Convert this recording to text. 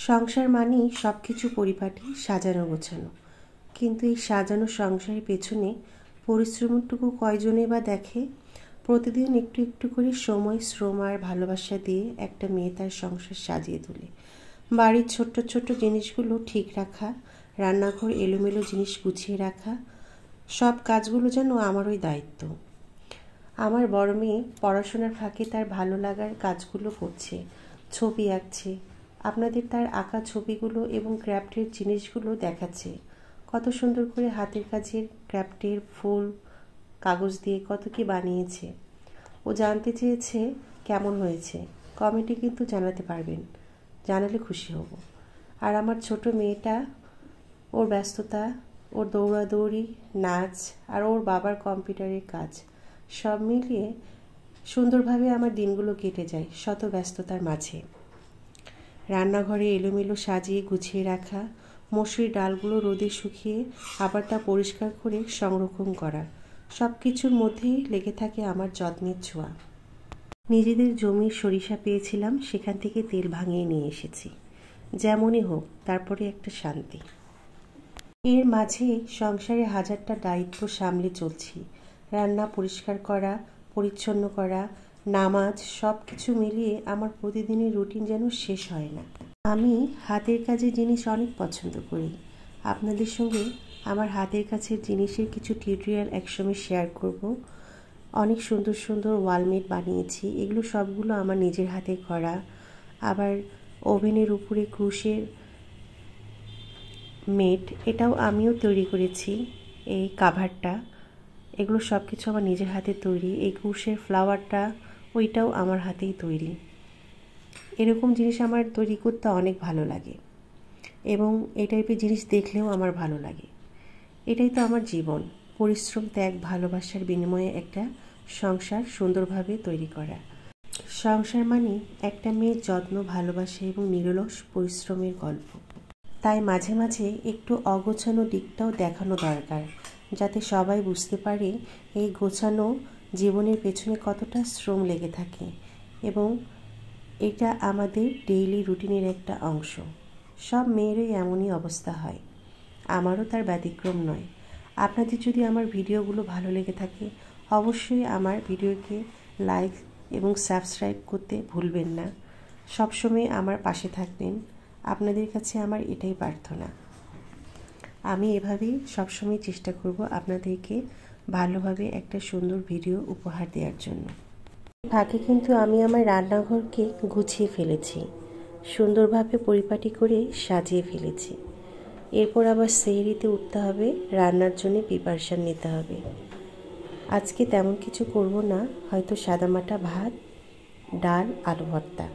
সংসার মানেই সব কিছু পরিপাটি সাজানো গোছানো, কিন্তু এই সাজানো সংসারের পেছনে পরিশ্রমটুকু কয়জনে বা দেখে? প্রতিদিন একটু একটু করে সময়, শ্রম আর ভালোবাসা দিয়ে একটা মেয়ে তার সংসার সাজিয়ে তোলে। বাড়ির ছোট্ট ছোট্ট জিনিসগুলো ঠিক রাখা, রান্নাঘর এলোমেলো জিনিস গুছিয়ে রাখা, সব কাজগুলো যেন আমারই দায়িত্ব। আমার বড় মেয়ে পড়াশোনার ফাঁকে তার ভালো লাগার কাজগুলো করছে, ছবি আঁকছে। আপনাদের তার আঁকা ছবিগুলো এবং ক্রাফটের জিনিসগুলো দেখাচ্ছে। কত সুন্দর করে হাতের কাজের ক্রাফটের ফুল কাগজ দিয়ে কত কি বানিয়েছে। ও জানতে চেয়েছে কেমন হয়েছে। কমেন্টে কিন্তু জানাতে পারবেন, জানালে খুশি হব। আর আমার ছোট মেয়েটা, ওর ব্যস্ততা, ওর দৌড়াদৌড়ি, নাচ আর ওর বাবার কম্পিউটারের কাজ সব মিলিয়ে সুন্দরভাবে আমার দিনগুলো কেটে যায় শত ব্যস্ততার মাঝে। রান্নাঘরে এলোমেলো সাজিয়ে গুছিয়ে রাখা, মসুরির ডালগুলো রোদে শুকিয়ে আবার তা পরিষ্কার করে সংরক্ষণ করা, সব কিছুর মধ্যেই লেগে থাকে আমার যত্নের ছোঁয়া। নিজেদের জমির সরিষা পেয়েছিলাম, সেখান থেকে তেল ভাঙিয়ে নিয়ে এসেছি। যেমনই হোক, তারপরে একটা শান্তি। এর মাঝে সংসারে হাজারটা দায়িত্ব সামলে চলছি। রান্না, পরিষ্কার করা, পরিচ্ছন্ন করা, নামাজ, সব কিছু মিলিয়ে আমার প্রতিদিনের রুটিন যেন শেষ হয় না। আমি হাতের কাজের জিনিস অনেক পছন্দ করি। আপনাদের সঙ্গে আমার হাতের কাছের জিনিসের কিছু টিউটোরিয়াল একসময় শেয়ার করব। অনেক সুন্দর সুন্দর ওয়ালমেট বানিয়েছি, এগুলো সবগুলো আমার নিজের হাতে করা। আবার ওভেনের উপরে ক্রুশের মেট, এটাও আমিও তৈরি করেছি। এই কাভারটা, এগুলো সব কিছু আমার নিজের হাতে তৈরি। এই ক্রুশের ফ্লাওয়ারটা, ওইটাও আমার হাতেই তৈরি। এরকম জিনিস আমার তৈরি করতে অনেক ভালো লাগে এবং এই টাইপের জিনিস দেখলেও আমার ভালো লাগে। এটাই তো আমার জীবন, পরিশ্রম, ত্যাগ, ভালোবাসার বিনিময়ে একটা সংসার সুন্দরভাবে তৈরি করা। সংসার মানে একটা মেয়ের যত্ন, ভালোবাসা এবং নিরলস পরিশ্রমের গল্প। তাই মাঝে মাঝে একটু অগোছানো দিকটাও দেখানো দরকার, যাতে সবাই বুঝতে পারে এই গোছানো জীবনের পেছনে কতটা শ্রম লেগে থাকে এবং এটা আমাদের ডেইলি রুটিনের একটা অংশ। সব মেয়েরই এমনই অবস্থা হয়, আমারও তার ব্যতিক্রম নয়। আপনাদের যদি আমার ভিডিওগুলো ভালো লেগে থাকে, অবশ্যই আমার ভিডিওকে লাইক এবং সাবস্ক্রাইব করতে ভুলবেন না। সবসময় আমার পাশে থাকবেন, আপনাদের কাছে আমার এটাই প্রার্থনা। আমি এভাবেই সবসময় চেষ্টা করব আপনাদেরকে ভালোভাবে একটা সুন্দর ভিডিও উপহার দেওয়ার জন্য। ফাঁকে কিন্তু আমি আমার রান্নাঘরকে গুছিয়ে ফেলেছি, সুন্দরভাবে পরিপাটি করে সাজিয়ে ফেলেছি। এরপর আবার সেহরিতে উঠতে হবে, রান্নার জন্য প্রিপারেশান নিতে হবে। আজকে তেমন কিছু করব না, হয়তো সাদামাটা ভাত, ডাল, আলু ভর্তা।